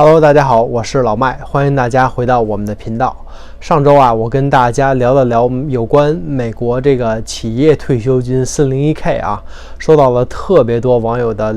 Hello， 大家好，我是老麦，欢迎大家回到我们的频道。上周啊，我跟大家聊了聊有关美国这个企业退休金 401k 啊，收到了特别多网友的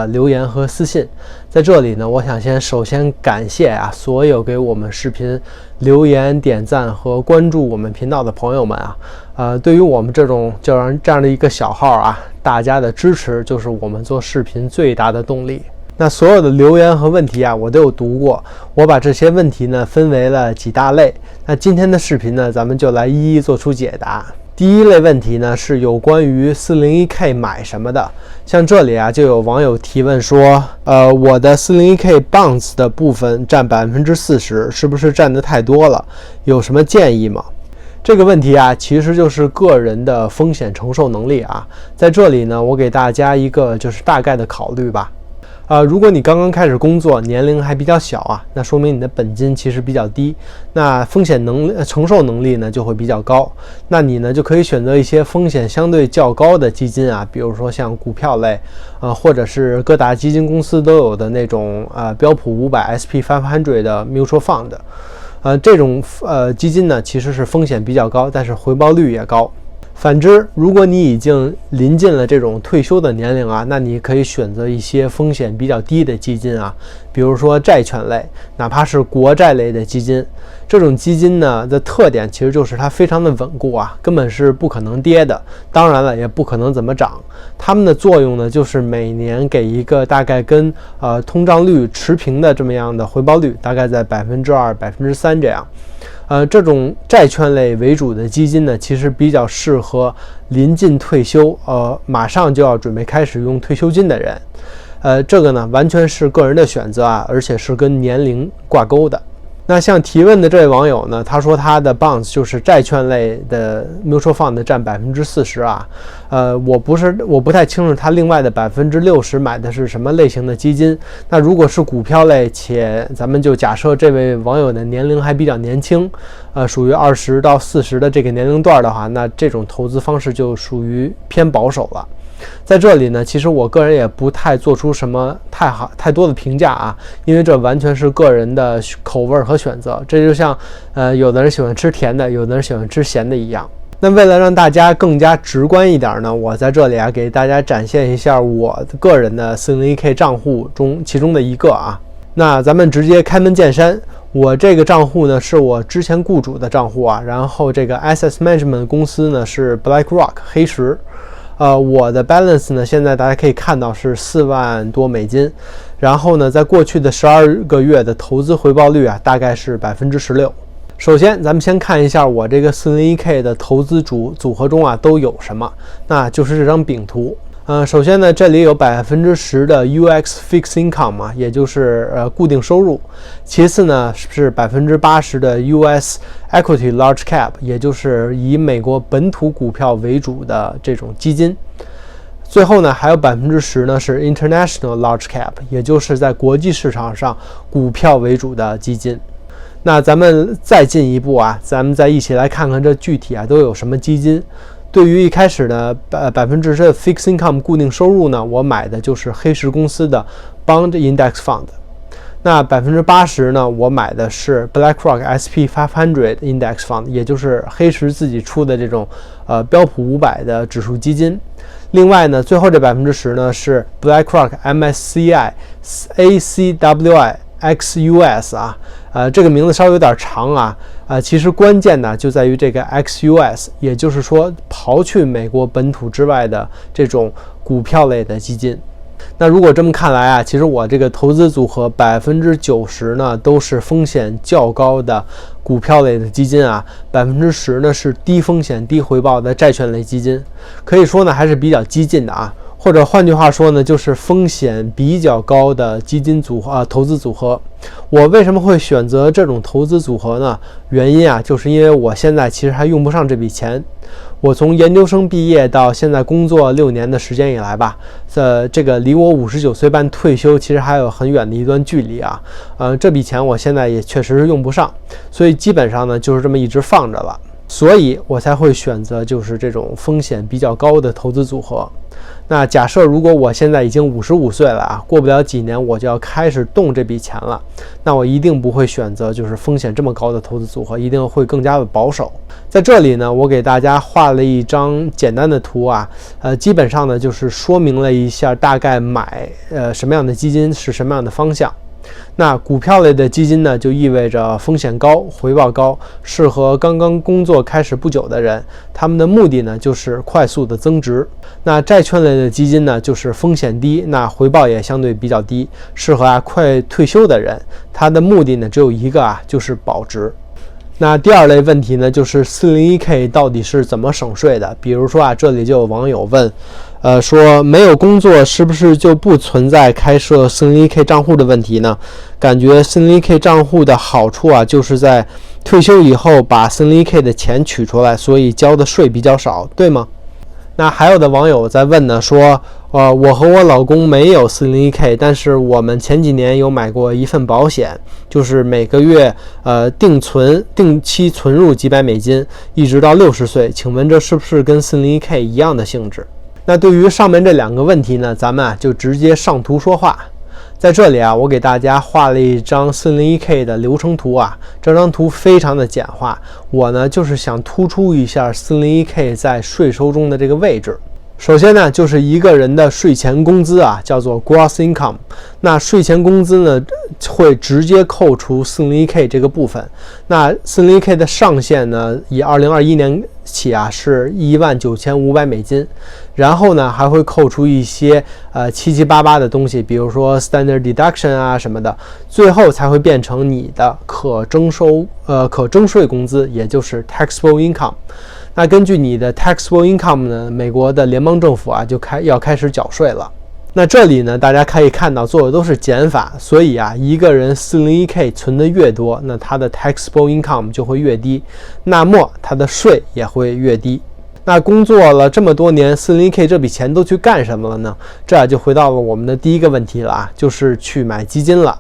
留言和私信。在这里呢，我想首先感谢啊所有给我们视频留言、点赞和关注我们频道的朋友们啊，对于我们这样的一个小号啊，大家的支持就是我们做视频最大的动力。那所有的留言和问题啊，我都有读过。我把这些问题呢分为了几大类。那今天的视频呢，咱们就来一一做出解答。第一类问题呢是有关于 401k 买什么的。像这里啊，就有网友提问说，我的 401k bonds 的部分占40%，是不是占得太多了？有什么建议吗？这个问题啊，其实就是个人的风险承受能力啊。在这里呢，我给大家一个就是大概的考虑吧。如果你刚刚开始工作，年龄还比较小啊，那说明你的本金其实比较低，那风险承受能力呢就会比较高。那你呢就可以选择一些风险相对较高的基金啊，比如说像股票类，或者是各大基金公司都有的那种标普500 SP500 的 mutual fund，这种基金呢其实是风险比较高，但是回报率也高。反之，如果你已经临近了这种退休的年龄啊，那你可以选择一些风险比较低的基金啊，比如说债券类，哪怕是国债类的基金。这种基金呢的特点其实就是它非常的稳固啊，根本是不可能跌的，当然了也不可能怎么涨。它们的作用呢就是每年给一个大概跟通胀率持平的这么样的回报率，大概在2%、3%这样。这种债券类为主的基金呢，其实比较适合临近退休，马上就要准备开始用退休金的人。这个呢完全是个人的选择啊，而且是跟年龄挂钩的。那像提问的这位网友呢，他说他的 bonds 就是债券类的 mutual fund 占40%啊，我不太清楚他另外的60%买的是什么类型的基金。那如果是股票类，且咱们就假设这位网友的年龄还比较年轻，属于20到40的这个年龄段的话，那这种投资方式就属于偏保守了。在这里呢，其实我个人也不太做出什么太多的评价啊，因为这完全是个人的口味和选择。这就像有的人喜欢吃甜的，有的人喜欢吃咸的一样。那为了让大家更加直观一点呢，我在这里啊给大家展现一下我个人的 401k 账户其中的一个啊。那咱们直接开门见山，我这个账户呢是我之前雇主的账户啊，然后这个 Asset Management 公司呢是 BlackRock 黑石。我的 balance 呢，现在大家可以看到是4万多美金，然后呢，在过去的12个月的投资回报率啊，大概是16%。首先，咱们先看一下我这个 401k 的投资组合中啊都有什么，那就是这张饼图。首先呢，这里有10%的 UX Fixed Income 嘛，也就是固定收入。其次呢是80%的 US Equity Large Cap， 也就是以美国本土股票为主的这种基金。最后呢还有10%呢是 International Large Cap， 也就是在国际市场上股票为主的基金。那咱们再进一步啊，咱们再一起来看看这具体啊都有什么基金。对于一开始的10%的 Fixed Income 固定收入呢，我买的就是黑石公司的 Bond Index Fund。那80%呢，我买的是 BlackRock SP500 Index Fund， 也就是黑石自己出的这种标普500的指数基金。另外呢，最后这10%呢是 BlackRock MSCI ACWI XUS 啊，这个名字稍微有点长啊，其实关键呢就在于这个 XUS， 也就是说刨去美国本土之外的这种股票类的基金。那如果这么看来啊，其实我这个投资组合90%呢都是风险较高的股票类的基金啊，10%呢是低风险低回报的债券类基金，可以说呢还是比较激进的啊。或者换句话说呢，就是风险比较高的基金投资组合。我为什么会选择这种投资组合呢？原因啊，就是因为我现在其实还用不上这笔钱。我从研究生毕业到现在工作6年的时间以来吧，这个离我59岁半退休其实还有很远的一段距离啊。这笔钱我现在也确实是用不上，所以基本上呢就是这么一直放着了。所以我才会选择就是这种风险比较高的投资组合。那假设如果我现在已经55岁了啊，过不了几年我就要开始动这笔钱了，那我一定不会选择就是风险这么高的投资组合，一定会更加的保守。在这里呢，我给大家画了一张简单的图啊，基本上呢就是说明了一下大概买什么样的基金是什么样的方向。那股票类的基金呢，就意味着风险高，回报高，适合刚刚工作开始不久的人，他们的目的呢就是快速的增值。那债券类的基金呢，就是风险低，那回报也相对比较低，适合快退休的人，它的目的呢只有一个啊，就是保值。那第二类问题呢，就是 401k 到底是怎么省税的？比如说啊，这里就有网友问，说没有工作是不是就不存在开设 401k 账户的问题呢？感觉 401k 账户的好处啊，就是在退休以后把 401k 的钱取出来，所以交的税比较少，对吗？那还有的网友在问呢，说我和我老公没有 401k， 但是我们前几年有买过一份保险，就是每个月定期存入几百美金，一直到60岁，请问这是不是跟 401k 一样的性质？那对于上面这两个问题呢，咱们就直接上图说话。在这里啊，我给大家画了一张 401k 的流程图啊，这张图非常的简化，我呢就是想突出一下 401k 在税收中的这个位置。首先呢，就是一个人的税前工资啊，叫做 gross income。那税前工资呢，会直接扣除 401k 这个部分。那 401k 的上限呢，以2021年起啊是19500美金，然后呢还会扣除一些七七八八的东西，比如说 standard deduction 啊什么的，最后才会变成你的可征税工资，也就是 taxable income。那根据你的 taxable income 呢，美国的联邦政府啊就要开始缴税了。那这里呢，大家可以看到做的都是减法，所以啊，一个人 401k 存的越多，那他的 taxable income 就会越低，那么他的税也会越低。那工作了这么多年 401k 这笔钱都去干什么了呢？这就回到了我们的第一个问题了啊，就是去买基金了。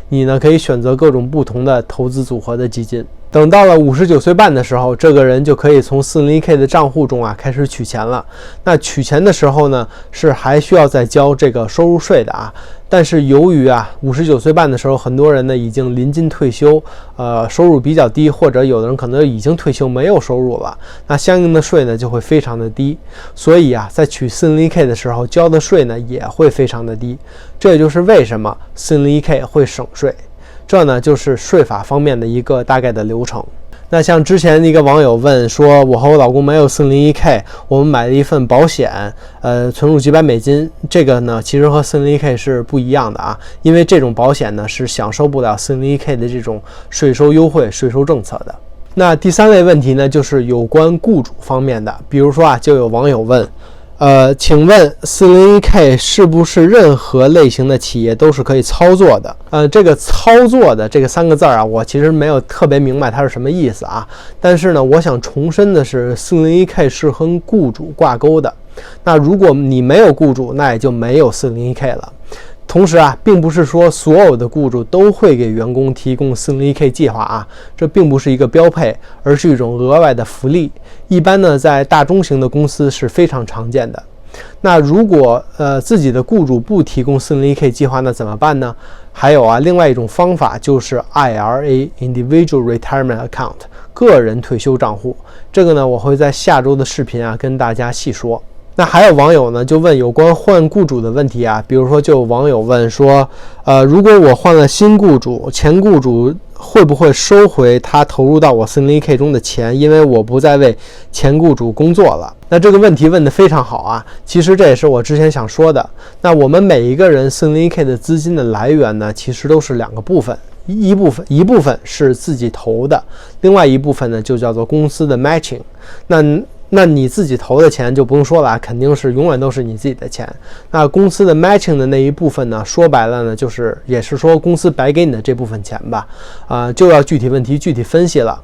你呢可以选择各种不同的投资组合的基金。等到了59岁半的时候，这个人就可以从 401k 的账户中啊开始取钱了。那取钱的时候呢，是还需要再交这个收入税的啊。但是由于啊59岁半的时候，很多人呢已经临近退休，收入比较低，或者有的人可能已经退休没有收入了，那相应的税呢就会非常的低。所以啊，在取 401k 的时候交的税呢也会非常的低。这也就是为什么 401k 会省税。这呢就是税法方面的一个大概的流程。那像之前一个网友问说，我和我老公没有 401k， 我们买了一份保险，存入几百美金，这个呢其实和 401k 是不一样的啊，因为这种保险呢是享受不了 401k 的这种税收优惠、税收政策的。那第三类问题呢，就是有关雇主方面的，比如说啊，就有网友问，请问 401k 是不是任何类型的企业都是可以操作的？这个操作的这个3个字啊，我其实没有特别明白它是什么意思啊。但是呢，我想重申的是 401k 是和雇主挂钩的。那如果你没有雇主，那也就没有 401k 了。同时啊，并不是说所有的雇主都会给员工提供 401k 计划啊，这并不是一个标配，而是一种额外的福利。一般呢，在大中型的公司是非常常见的。那如果自己的雇主不提供 401k 计划，那怎么办呢？还有啊，另外一种方法就是 IRA Individual Retirement Account 个人退休账户。这个呢，我会在下周的视频啊跟大家细说。那还有网友呢就问有关换雇主的问题啊，比如说就有网友问说，如果我换了新雇主，前雇主会不会收回他投入到我 401k 中的钱，因为我不再为前雇主工作了？那这个问题问得非常好啊，其实这也是我之前想说的。那我们每一个人 401k 的资金的来源呢，其实都是2个部分，一部分是自己投的，另外一部分呢就叫做公司的 matching。那你自己投的钱就不用说了，肯定是永远都是你自己的钱。那公司的 matching 的那一部分呢，说白了呢，也是说公司白给你的这部分钱吧，就要具体问题具体分析了。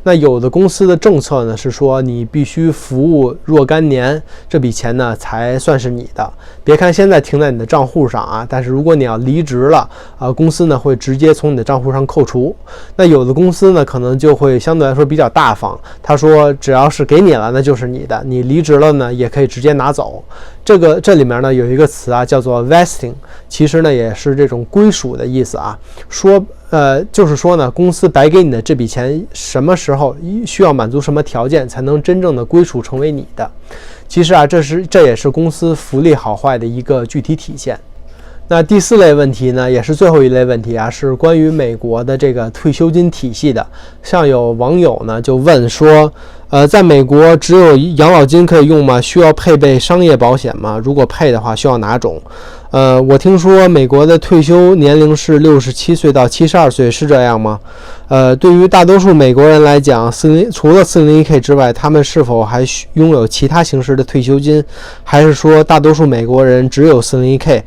那有的公司的政策呢是说你必须服务若干年，这笔钱呢才算是你的。别看现在停在你的账户上啊，但是如果你要离职了，公司呢会直接从你的账户上扣除。那有的公司呢可能就会相对来说比较大方，他说只要是给你了那就是你的，你离职了呢也可以直接拿走。这里面呢有一个词啊叫做 vesting， 其实呢也是这种归属的意思啊，就是说呢公司白给你的这笔钱什么时候需要满足什么条件才能真正的归属成为你的。其实啊这也是公司福利好坏的一个具体体现。那第4类问题呢，也是最后一类问题啊，是关于美国的这个退休金体系的。像有网友呢就问说，在美国只有养老金可以用吗？需要配备商业保险吗？如果配的话，需要哪种？我听说美国的退休年龄是67岁到72岁，是这样吗？对于大多数美国人来讲，除了 401k 之外，他们是否还拥有其他形式的退休金？还是说大多数美国人只有 401k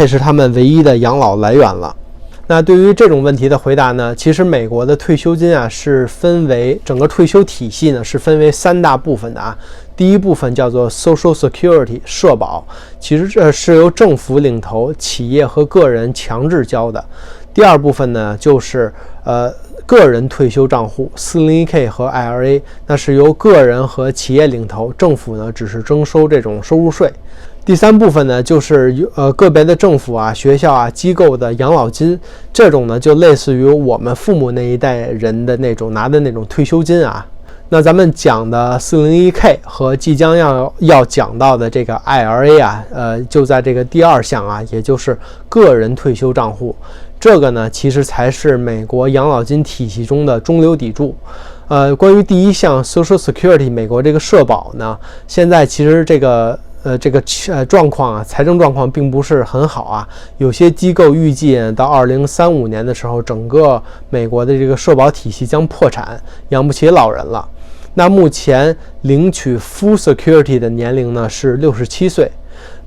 是他们唯一的养老来源了？那对于这种问题的回答呢，其实美国的退休金啊是分为整个退休体系呢是分为3大部分的啊。第一部分叫做 Social Security 社保，其实这是由政府领头，企业和个人强制交的。第二部分呢就是个人退休账户 401k 和 IRA， 那是由个人和企业领头，政府呢只是征收这种收入税。第3部分呢就是个别的政府啊、学校啊、机构的养老金，这种呢就类似于我们父母那一代人的那种拿的那种退休金啊。那咱们讲的 401k 和即将要讲到的这个 IRA 啊，就在这个第2项啊，也就是个人退休账户，这个呢其实才是美国养老金体系中的中流砥柱。关于第1项 Social Security 美国这个社保呢，现在其实这个状况啊，财政状况并不是很好啊。有些机构预计到2035年的时候，整个美国的这个社保体系将破产，养不起老人了。那目前领取 Full Security 的年龄呢是67岁。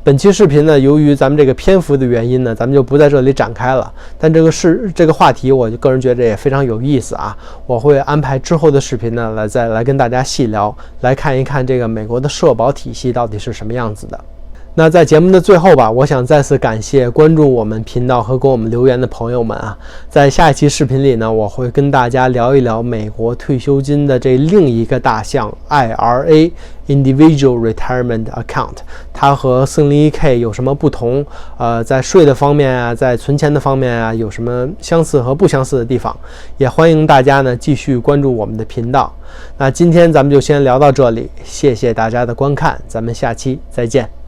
本期视频呢，由于咱们这个篇幅的原因呢，咱们就不在这里展开了。但这个话题，我个人觉得也非常有意思啊。我会安排之后的视频呢，再来跟大家细聊，来看一看这个美国的社保体系到底是什么样子的。那在节目的最后吧，我想再次感谢关注我们频道和给我们留言的朋友们啊。在下一期视频里呢，我会跟大家聊一聊美国退休金的这另一个大项 IRA Individual Retirement Account， 它和 401k 有什么不同？在税的方面啊，在存钱的方面啊，有什么相似和不相似的地方？也欢迎大家呢继续关注我们的频道。那今天咱们就先聊到这里，谢谢大家的观看，咱们下期再见。